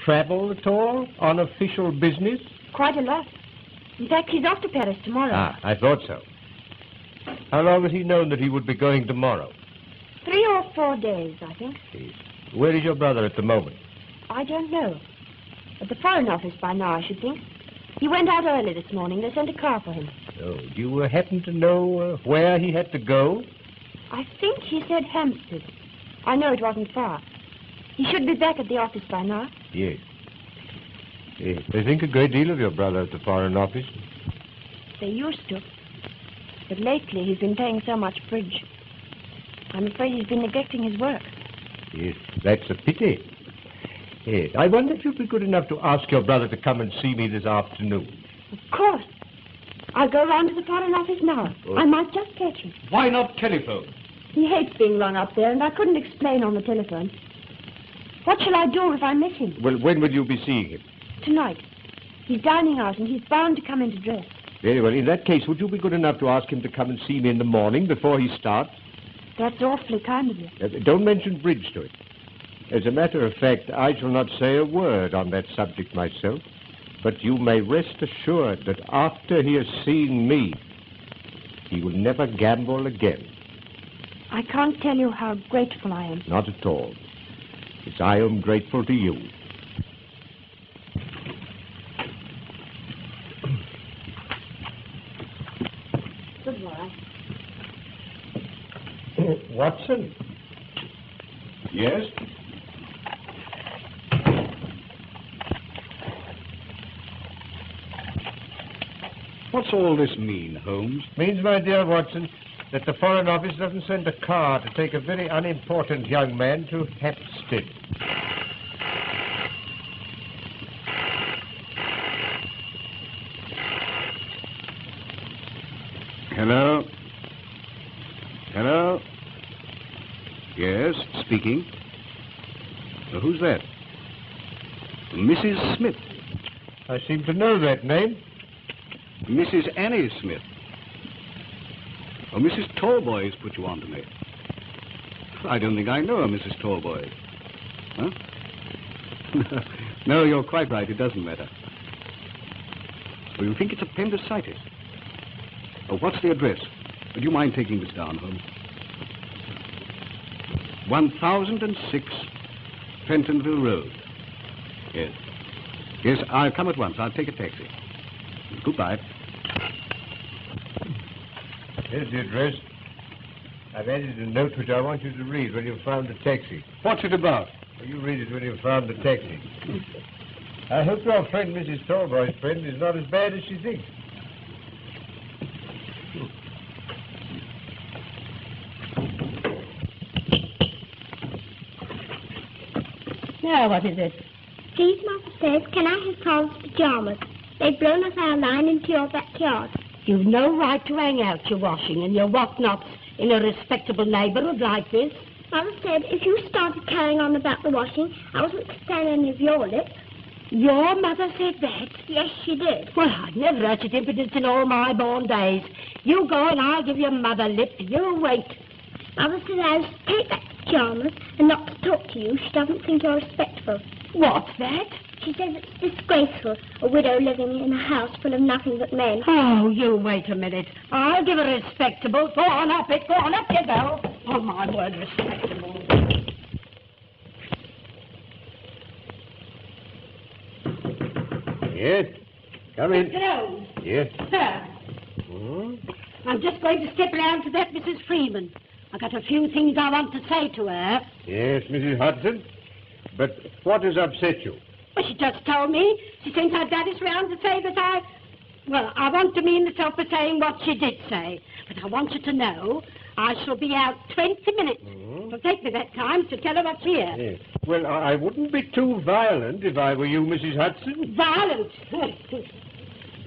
travel at all on official business? Quite a lot. In fact, he's off to Paris tomorrow. Ah, I thought so. How long has he known that he would be going tomorrow? 3 or 4 days, I think. Yes. Where is your brother at the moment? I don't know. At the Foreign Office by now, I should think. He went out early this morning. They sent a car for him. Oh, do you happen to know where he had to go? I think he said Hampstead. I know it wasn't far. He should be back at the office by now. Yes. Yes. They think a great deal of your brother at the Foreign Office. They used to. But lately he's been playing so much bridge. I'm afraid he's been neglecting his work. Yes, that's a pity. Yes. I wonder if you'd be good enough to ask your brother to come and see me this afternoon. Of course. I'll go round to the Foreign Office now. Oh. I might just catch him. Why not telephone? He hates being rung up there, and I couldn't explain on the telephone. What shall I do if I miss him? Well, when will you be seeing him? Tonight. He's dining out, and he's bound to come into dress. Very well. In that case, would you be good enough to ask him to come and see me in the morning before he starts? That's awfully kind of you. Don't mention bridge to it. As a matter of fact, I shall not say a word on that subject myself. But you may rest assured that after he has seen me, he will never gamble again. I can't tell you how grateful I am. Not at all. It's I am grateful to you. Goodbye. Watson? Yes? What's all this mean, Holmes? Means, my dear Watson, that the Foreign Office doesn't send a car to take a very unimportant young man to Hampstead. Hello? Hello? Yes, speaking. Who's that? Mrs. Smith. I seem to know that name. Mrs. Annie Smith. Oh, Mrs. Tallboys put you on to me. I don't think I know a Mrs. Tallboys. Huh? No, you're quite right. It doesn't matter. Well, you think it's appendicitis. Oh, what's the address? Would you mind taking this down, Holmes? 1006 Fentonville Road. Yes. Yes, I'll come at once. I'll take a taxi. Goodbye. Here's the address. I've added a note which I want you to read when you've found the taxi. What's it about? Well, you read it when you've found the taxi. I hope your friend, Mrs. Tallboy's friend, is not as bad as she thinks. Now, what is it? Please, Mother says, can I have Paul's pajamas? They've blown us our line into your backyard. You've no right to hang out your washing and your whatnots in a respectable neighbourhood like this. Mother said if you started carrying on about the washing, I wasn't to stand any of your lip. Your mother said that? Yes, she did. Well, I've never had such impudence in all my born days. You go and I'll give your mother lip. You wait. Mother said I was to take back the pajamas and not to talk to you. She doesn't think you're respectful. What's that? She says it's disgraceful, a widow living in a house full of nothing but men. Oh, you wait a minute. I'll give her respectable. Go on up it. Go on up you go. Oh, my word, respectable. Yes? Come in. Hello. Yes? Sir, I'm just going to step round to that Mrs. Freeman. I've got a few things I want to say to her. Yes, Mrs. Hudson. But what has upset you? Well, she just told me. She sent her daddies round to say that I want to mean myself for saying what she did say. But I want you to know I shall be out 20 minutes. It'll take me that time to tell her what's here. Yes. Well, I wouldn't be too violent if I were you, Mrs. Hudson. Violent?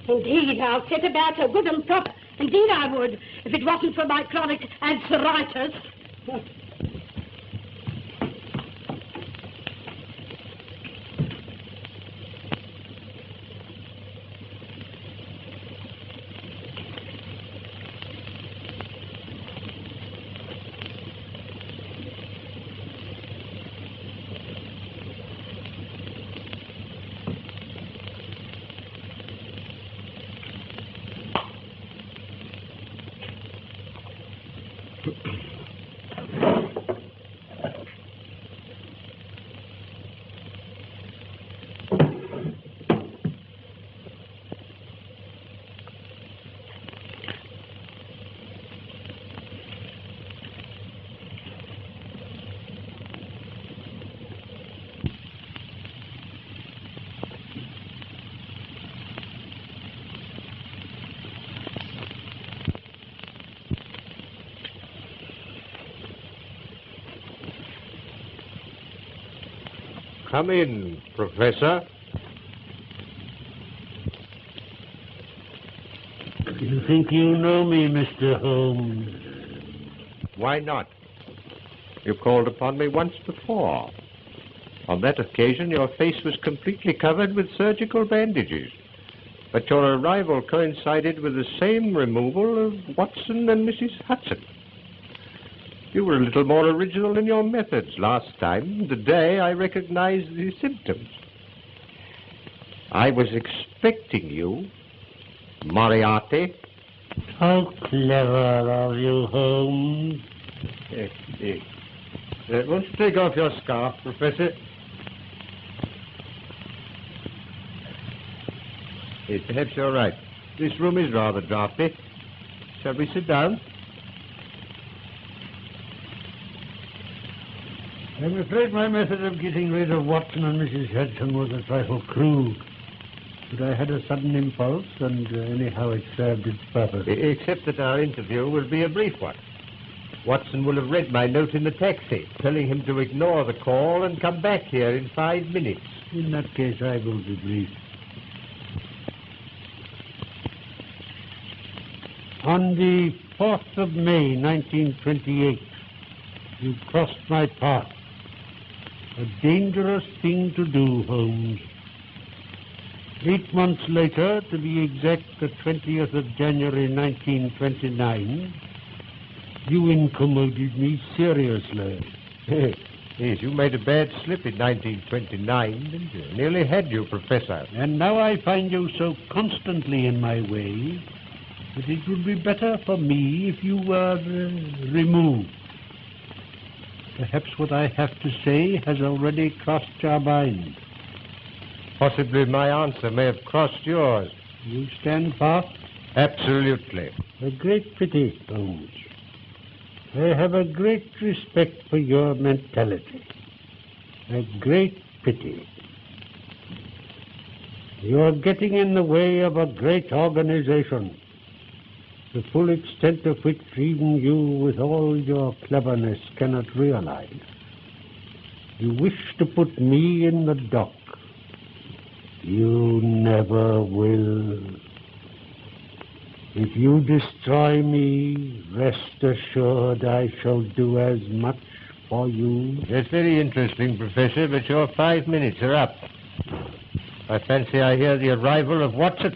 Indeed, I'll set about her good and proper. Indeed, I would, if it wasn't for my chronic ulceritis. Come in, Professor. You think you know me, Mr. Holmes? Why not? You called upon me once before. On that occasion, your face was completely covered with surgical bandages. But your arrival coincided with the same removal of Watson and Mrs. Hudson. You were a little more original in your methods last time. Today, I recognized the symptoms. I was expecting you, Moriarty. How clever of you, Holmes. Won't you take off your scarf, Professor? Yes, perhaps you're right. This room is rather draughty. Shall we sit down? I'm afraid my method of getting rid of Watson and Mrs. Hudson was a trifle crude. But I had a sudden impulse, and anyhow it served its purpose. Except that our interview will be a brief one. Watson will have read my note in the taxi, telling him to ignore the call and come back here in 5 minutes. In that case, I will be brief. On the 4th of May, 1928, you crossed my path. A dangerous thing to do, Holmes. 8 months later, to be exact, the 20th of January, 1929, you incommoded me seriously. Yes, you made a bad slip in 1929, didn't you? Nearly had you, Professor. And now I find you so constantly in my way that it would be better for me if you were removed. Perhaps what I have to say has already crossed your mind. Possibly my answer may have crossed yours. You stand fast? Absolutely. A great pity, Holmes. I have a great respect for your mentality. A great pity. You're getting in the way of a great organization, the full extent of which even you, with all your cleverness, cannot realize. You wish to put me in the dock. You never will. If you destroy me, rest assured I shall do as much for you. That's very interesting, Professor, but your 5 minutes are up. I fancy I hear the arrival of Watson.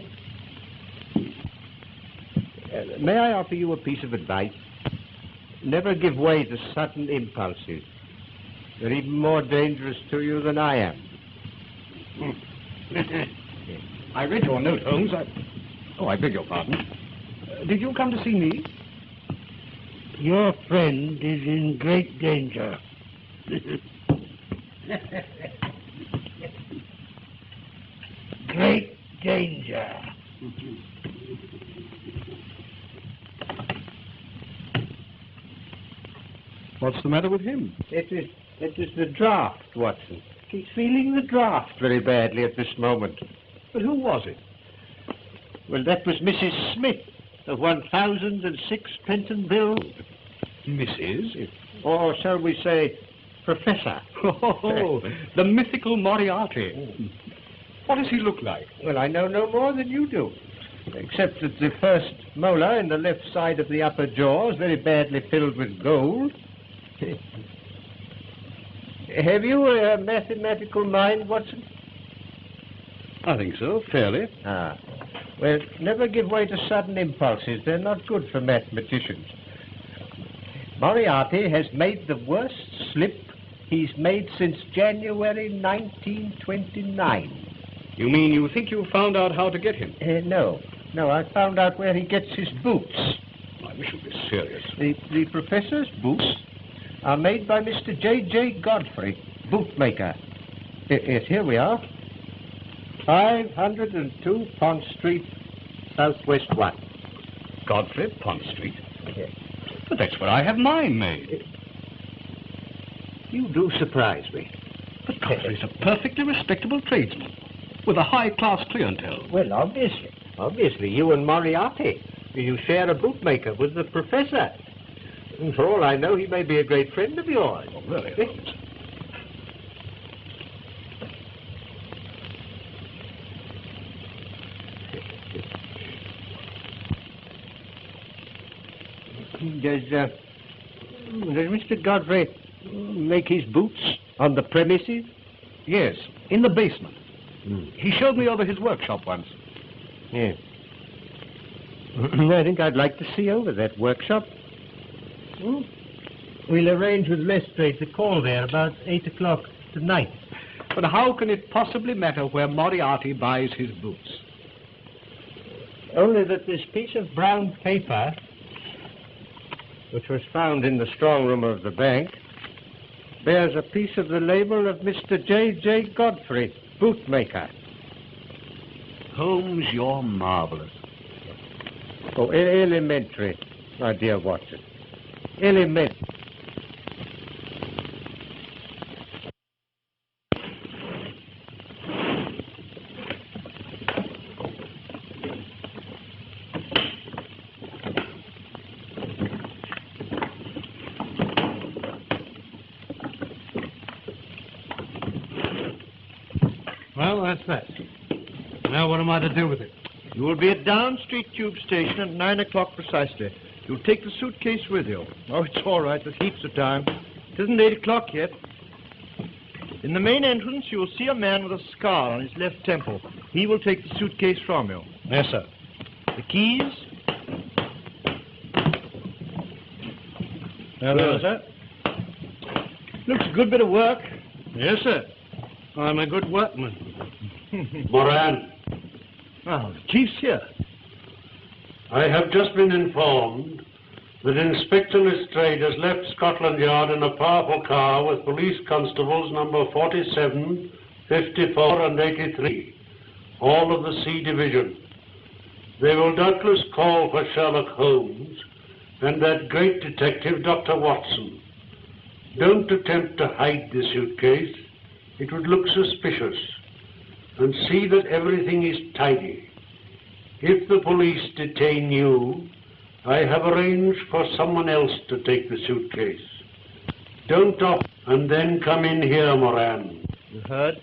May I offer you a piece of advice? Never give way to sudden impulses. They're even more dangerous to you than I am. I read your note, Holmes. I beg your pardon. Did you come to see me? Your friend is in great danger. Great danger. What's the matter with him? It is the draft, Watson. He's feeling the draft very badly at this moment. But who was it? Well, that was Mrs. Smith of 1006 Pentonville. Mrs.? Or shall we say, Professor. Oh, the mythical Moriarty. What does he look like? Well, I know no more than you do. Except that the first molar in the left side of the upper jaw is very badly filled with gold. Have you a mathematical mind, Watson? I think so, fairly. Ah. Well, never give way to sudden impulses. They're not good for mathematicians. Moriarty has made the worst slip he's made since January 1929. You mean you think you found out how to get him? No. No, I found out where he gets his boots. I wish you'd be serious. The professor's boots are made by Mr. J.J. Godfrey, bootmaker. Yes, here we are. 502 Pont Street, Southwest 1. Godfrey, Pont Street? Yes. But that's where I have mine made. You do surprise me. But Godfrey's a perfectly respectable tradesman, with a high-class clientele. Well, obviously. Obviously, you and Moriarty. You share a bootmaker with the professor. And for all I know, he may be a great friend of yours. Oh, really? Does Mr. Godfrey make his boots on the premises? Yes, in the basement. He showed me over his workshop once. Yes. I think I'd like to see over that workshop. We'll arrange with Lestrade to call there about 8 o'clock tonight. But how can it possibly matter where Moriarty buys his boots? Only that this piece of brown paper, which was found in the strong room of the bank, bears a piece of the label of Mr. J. Godfrey, bootmaker. Holmes, you're marvelous. Oh, elementary, my dear Watson. Elementary. Well, that's that. Now what am I to do with it? You will be at Down Street Tube Station at 9 o'clock precisely. You'll take the suitcase with you. Oh, it's all right. There's heaps of time. It isn't 8 o'clock yet. In the main entrance, you will see a man with a scar on his left temple. He will take the suitcase from you. Yes, sir. The keys? Hello, sir. Looks a good bit of work. Yes, sir. I'm a good workman. Moran, Oh, the chief's here. I have just been informed that Inspector Lestrade has left Scotland Yard in a powerful car with police constables number 47, 54 and 83, all of the C Division. They will doubtless call for Sherlock Holmes and that great detective, Dr. Watson. Don't attempt to hide the suitcase. It would look suspicious. And see that everything is tidy. If the police detain you, I have arranged for someone else to take the suitcase. Don't talk and then come in here, Moran. You heard?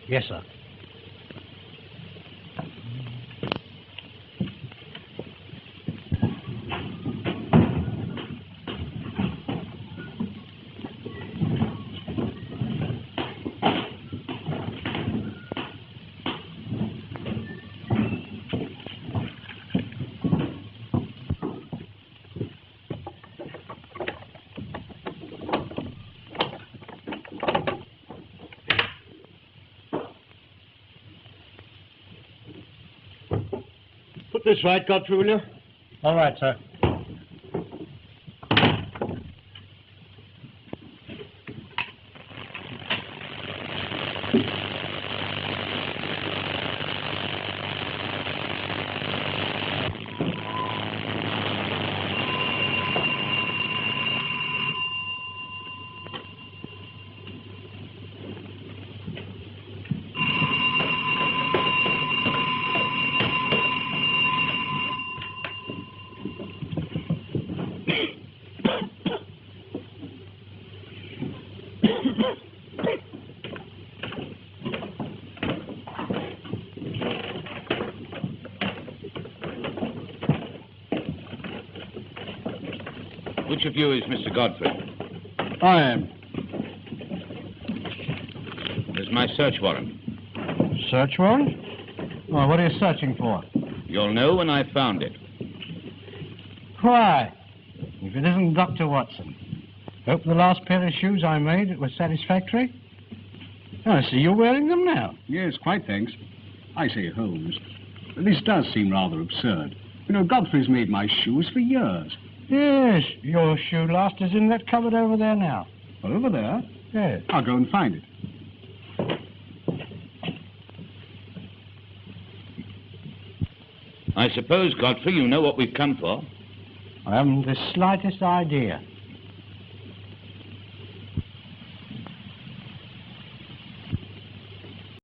Yes, sir. Put this right, Godfrey, will you? All right, sir. Which of you is Mr. Godfrey? I am. There's my search warrant. Search warrant? Oh, what are you searching for? You'll know when I found it. Why? If it isn't Dr. Watson. Hope the last pair of shoes I made was satisfactory. Oh, I see you're wearing them now. Yes, quite thanks. I say, Holmes, this does seem rather absurd. You know, Godfrey's made my shoes for years. Yes, your shoe last is in that cupboard over there now. Over there? Yes. I'll go and find it. I suppose, Godfrey, you know what we've come for. I haven't the slightest idea.